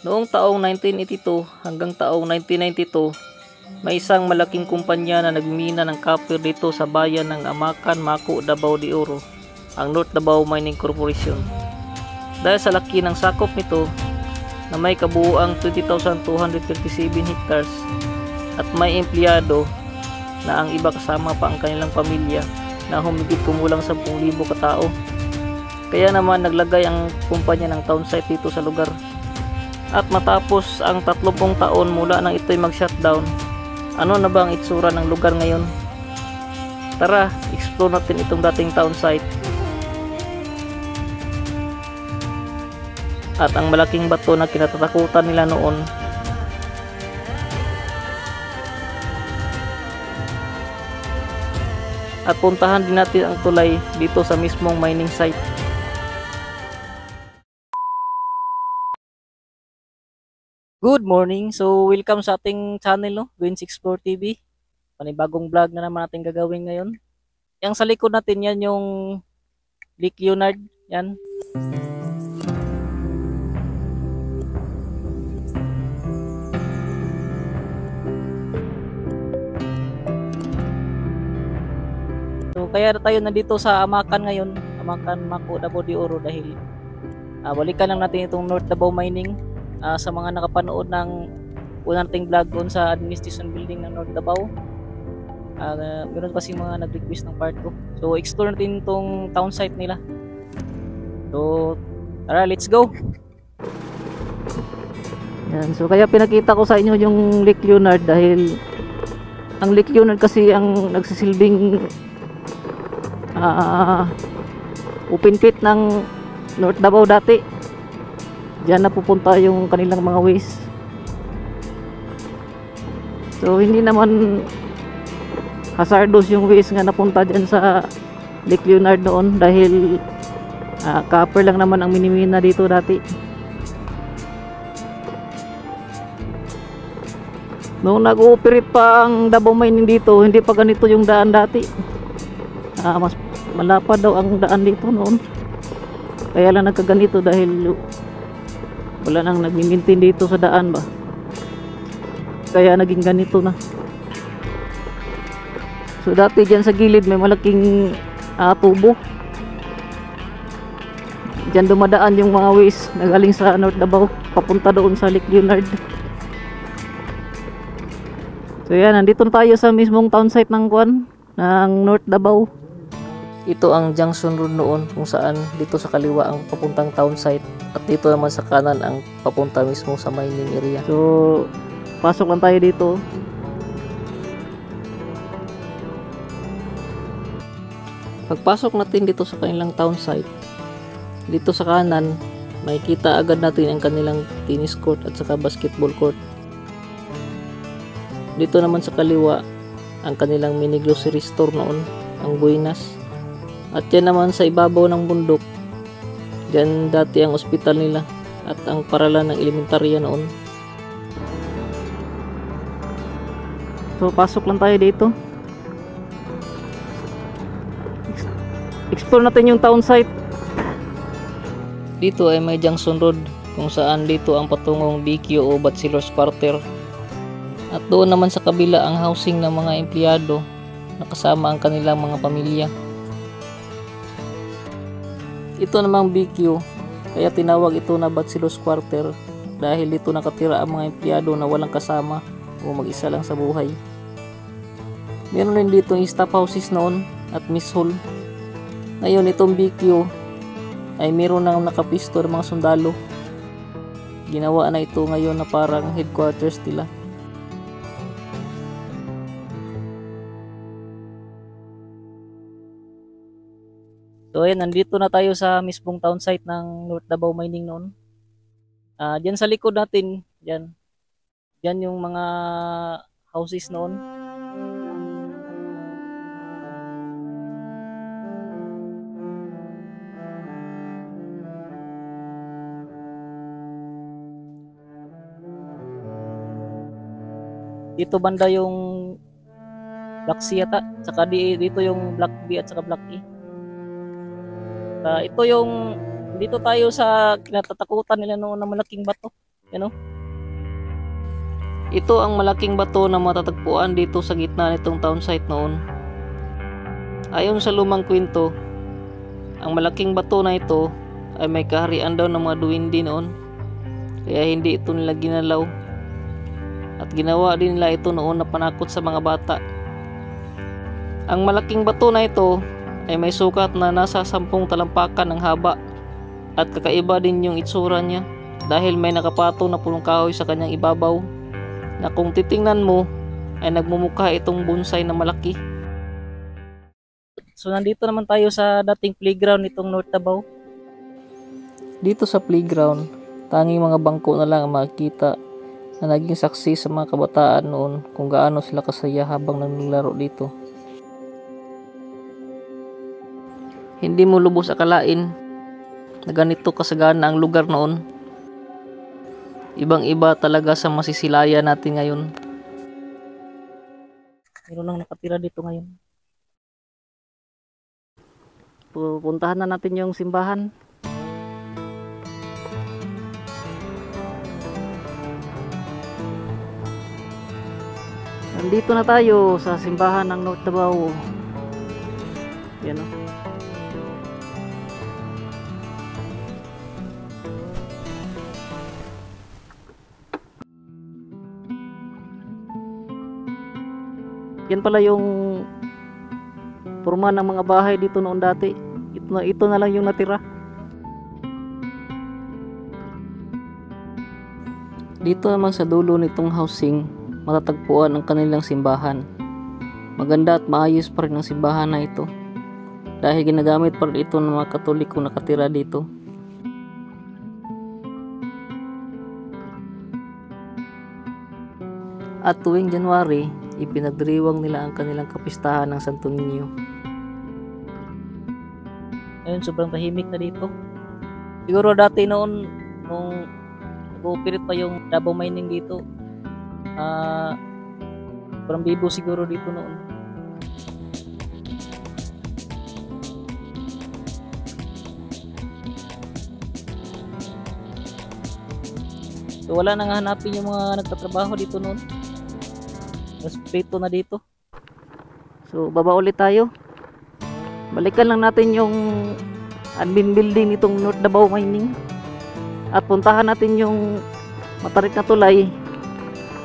Noong taong 1982 hanggang taong 1992, may isang malaking kumpanya na nagmina ng copper dito sa bayan ng Amacan, Maco, Davao de Oro, ang North Davao Mining Corporation. Dahil sa laki ng sakop nito na may kabuuang 20,237 hectares at may empleyado na ang iba kasama pa ang kanilang pamilya na humigit kumulang 10,000 katao. Kaya naman naglagay ang kumpanya ng town site dito sa lugar. At matapos ang 30 taon mula nang ito'y mag-shutdown, ano na ba ang itsura ng lugar ngayon? Tara, explore natin itong dating town site. At ang malaking bato na kinatatakutan nila noon. At puntahan din natin ang tulay dito sa mismong mining site. Good morning! So welcome sa ating channel, no? Gwen's Explore TV. Panibagong vlog na naman natin gagawin ngayon. Yang sa likod natin yan yung Lake Leonard. Yan. So kaya tayo nandito sa Amacan ngayon. Amacan, Maco, Davao de Oro dahil balikan lang natin itong North Davao Mining. Sa mga nakapanood ng unang nating vlog doon sa administration building ng North Davao, meron kasi mga nag-request ng part 2. So explore natin itong town site nila. So tara, let's go. Yan, so kaya pinakita ko sa inyo yung Lake Leonard dahil ang Lake Leonard kasi ang nagsisilbing open pit ng North Davao dati. Diyan na pupunta yung kanilang mga waste. So hindi naman hazardous yung waste nga napunta dyan sa Lake Leonard noon dahil copper lang naman ang minimina dito dati. Noong nag-ooperate pa ang Davao Mining dito, hindi pa ganito yung daan dati. Mas malapad daw ang daan dito noon. Kaya lang nagkaganito dahil wala nang nagmi-maintain dito sa daan ba, kaya naging ganito na. So dati dyan sa gilid may malaking tubo, dyan dumadaan yung mga waste na galing sa North Davao papunta doon sa Lake Leonard. So yan, nandito tayo sa mismong town site ng North Davao. Ito ang junction road noon kung saan dito sa kaliwa ang papuntang town site at dito naman sa kanan ang papunta mismo sa mining area. So pasok lang tayo dito. Pagpasok natin dito sa kanilang town site, dito sa kanan makikita agad natin ang kanilang tennis court at saka basketball court. Dito naman sa kaliwa ang kanilang mini grocery store noon, ang Buenas. At yan naman sa ibabaw ng bundok, dyan dati ang ospital nila at ang paralan ng elementarya noon. So pasok lang tayo dito. Explore natin yung town site. Dito ay may junction road kung saan dito ang patungong BQ o Bachelor's Quarter. At doon naman sa kabila ang housing ng mga empleyado na kasama ang kanilang mga pamilya. Ito namang BQ, kaya tinawag ito na Bachelor's Quarter dahil dito nakatira ang mga empleyado na walang kasama o mag-isa lang sa buhay. Meron rin dito yung staff houses noon at miss hall. Ngayon itong BQ ay meron nang nakapisto ng mga sundalo. Ginawa na ito ngayon na parang headquarters nila. So ayan, nandito na tayo sa mismong town site ng North Davao Mining noon. Diyan sa likod natin, diyan yung mga houses noon. Dito banda yung Block C yata, saka dito yung Block B at saka Block E. Ito yung dito tayo sa kinatatakutan nila noon na malaking bato. Yan o. Ito ang malaking bato na matatagpuan dito sa gitna nitong town site noon. Ayon sa lumang kwento, ang malaking bato na ito ay may kaharian daw ng mga duwindi noon, kaya hindi ito nila ginalaw. At ginawa din nila ito noon na panakot sa mga bata. Ang malaking bato na ito ay may sukat na nasa 10 talampakan ng haba, at kakaiba din yung itsura niya dahil may nakapatong na pulong kahoy sa kanyang ibabaw, na kung titingnan mo ay nagmumukha itong bonsai na malaki. So nandito naman tayo sa dating playground nitong North Davao. Dito sa playground, tanging mga bangko na lang ang makikita na naging saksi sa mga kabataan noon kung gaano sila kasaya habang naglalaro dito. Hindi mo lubos akalain na ganito kasagana ang lugar noon. Ibang-iba talaga sa masisilayan natin ngayon. Meron lang nakatira dito ngayon. Pupuntahan na natin yung simbahan. Nandito na tayo sa simbahan ng North Davao. Yan o. Yan pala yung forma ng mga bahay dito noon dati. Ito na lang yung natira. Dito naman sa dulo nitong housing, matatagpuan ang kanilang simbahan. Maganda at maayos pa rin ang simbahan na ito, dahil ginagamit pa rin ito ng mga Katoliko nakatira dito. At tuwing January, ipinagdiriwang nila ang kanilang kapistahan ng Santo Niño. Ayun, sobrang tahimik na dito. Siguro dati noon, nung nag-ooperate pa yung Davao Mining dito, parang bibo siguro dito noon. So wala nang hanapin yung mga nagtatrabaho dito noon. Respeto na dito. So baba ulit tayo. Balikan lang natin yung admin building nitong North Davao Mining, at puntahan natin yung matarik na tulay,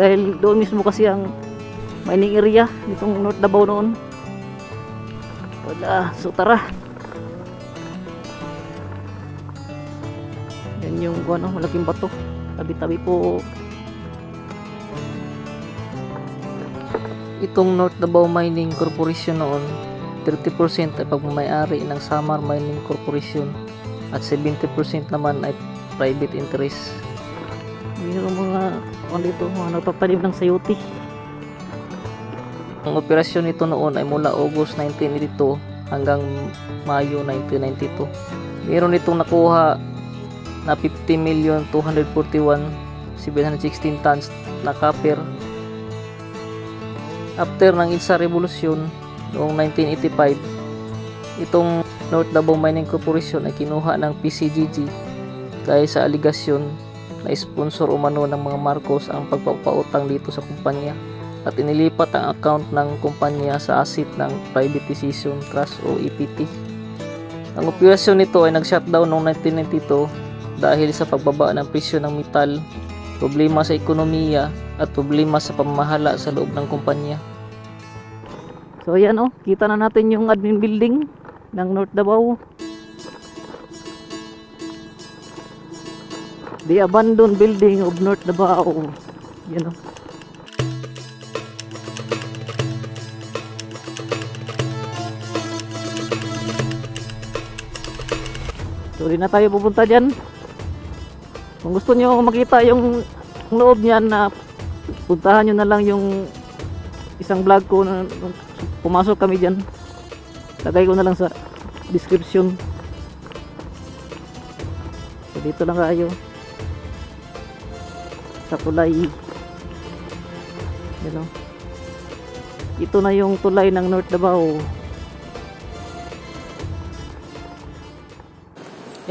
dahil doon mismo kasi ang mining area nitong North Davao noon. Wala, so tara. Yan yung malaking bato. Tabi-tabi po. Itong North Davao Mining Corporation noon, 30% ay pagmamayari ng Samar Mining Corporation at 70% naman ay private interest. Mayroon mga dito, mga nagpapaliw ng sayuti. Ang operasyon nito noon ay mula August 1982 hanggang Mayo 1992. Mayroon itong nakuha na 50,241,716 tons na copper. After ng INSA Revolution noong 1985, itong North Davao Mining Corporation ay kinuha ng PCGG dahil sa aligasyon na sponsor umano ng mga Marcos ang pagpapautang dito sa kumpanya, at inilipat ang account ng kumpanya sa asset ng Privatization Trust o EPT. Ang operasyon nito ay nag-shutdown noong 1992 dahil sa pagbaba ng presyo ng metal, problema sa ekonomiya at problema sa pamamahala sa loob ng kumpanya. So ayan kita na natin yung admin building ng North Davao. The abandoned building of North Davao. Yan So di na tayo pupunta dyan. Kung gusto nyo makita yung loob niyan, na puntahan nyo na lang yung isang vlog ko na pumasok kami dyan. Lagay ko na lang sa description. So dito lang kayo sa tulay. Ito na yung tulay ng North Davao.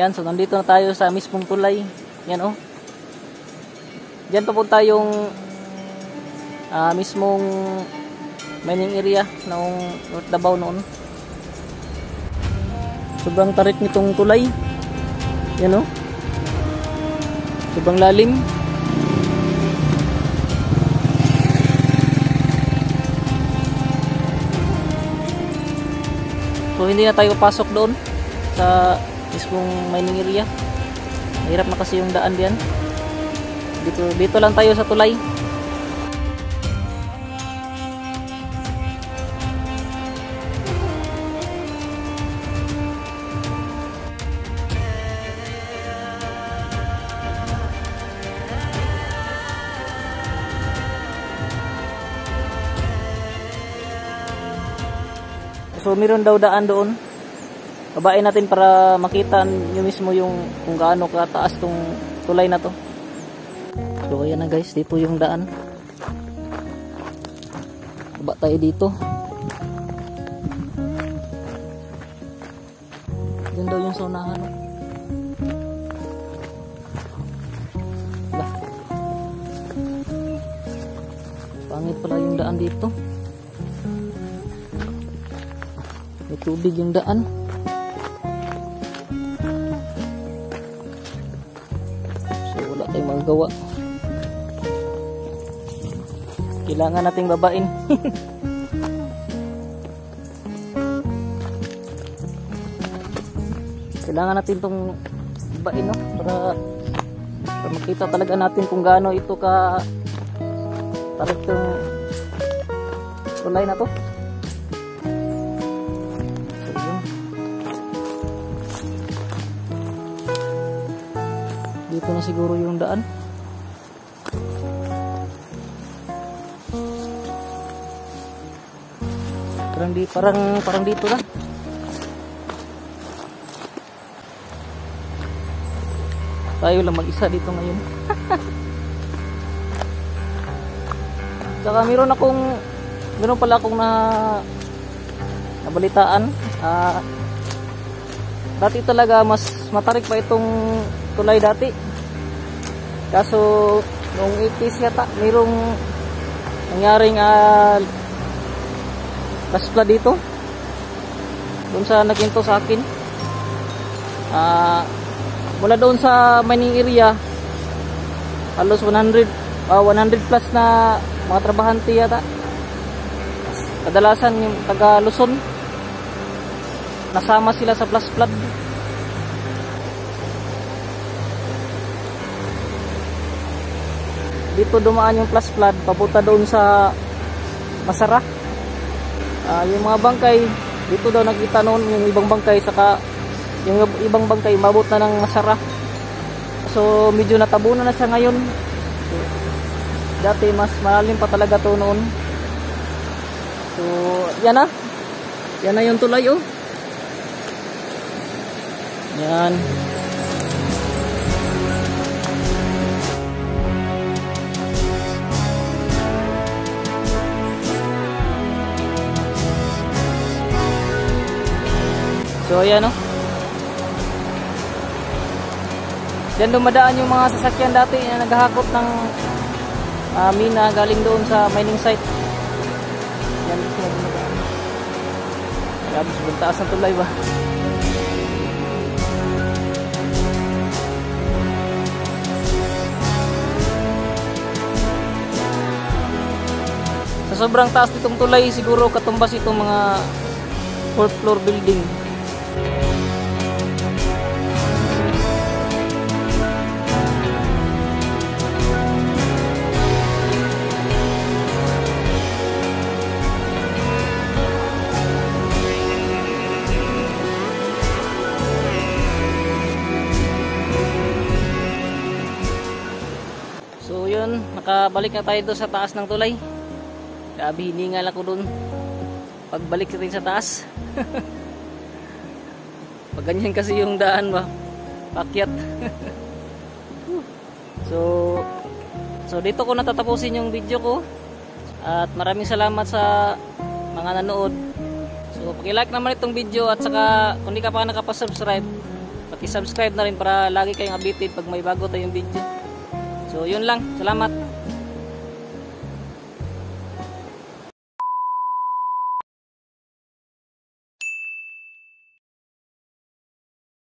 Yan, so nandito na tayo sa mismong tulay. Yan Diyan papunta yung mismong mining area ng North Davao noon. Sobrang tarik nitong tulay. Yan o. Sobrang lalim. So hindi na tayo pasok doon sa mismong mining area. Mahirap na kasi yung daan diyan. Dito lang tayo sa tulay. So meron daw daan doon. Babain natin para makita nyo mismo yung kung gaano kataas tong tulay na to. So ayan na guys, dito yung daan. Baba tayo dito. Diyan daw yung saunahan. Lah. Pangit pala yung daan dito. May tubig yung daan. So wala tayong magagawa. Kailangan nating babain. Kailangan natin itong babain, no? Para makita talaga natin kung gaano ito ka tarik yung tulay na to. Dito na siguro yung daan. Parang dito na. Tayo lang mag-isa dito ngayon. Saka meron pala akong nabalitaan. Dati talaga mas matarik pa itong tulay dati. Kaso noong 80s yata mayroong nangyaring flash dito doon sa nagkinto sa akin. Mula doon sa mining area halos 100 plus na mga trabahante yata. Kadalasan yung taga Luzon, nasama sila sa flash flood. Dito dumaan yung flash flood papunta doon sa Masara. Yung mga bangkay dito daw nakita noon, yung ibang bangkay, saka yung ibang bangkay mabot na ng Masara. So medyo natabunan na siya ngayon. So, dati mas malalim pa talaga to noon. So yan na yung tulay, oh. Yan. So ayan, no. Diyan dumadaan yung mga sasakyan dati na naghahakot ng mina galing doon sa mining site. Yan dito na dumadaan. Grabe, sobrang taas ng tulay ba? Sa sobrang taas nitong tulay, siguro katumbas itong mga 4th floor building. So yun, nakabalik na tayo doon sa taas ng tulay. Grabe, hiningal ako doon pagbalik natin sa taas. Pag ganyan kasi yung daan ba, pakyat. So dito ko natatapusin yung video ko. At maraming salamat sa mga nanood. So paki-like naman itong video, at saka kung di ka pa nakapasubscribe, paki-subscribe na rin para lagi kayong updated pag may bago tayong video. So yun lang, salamat.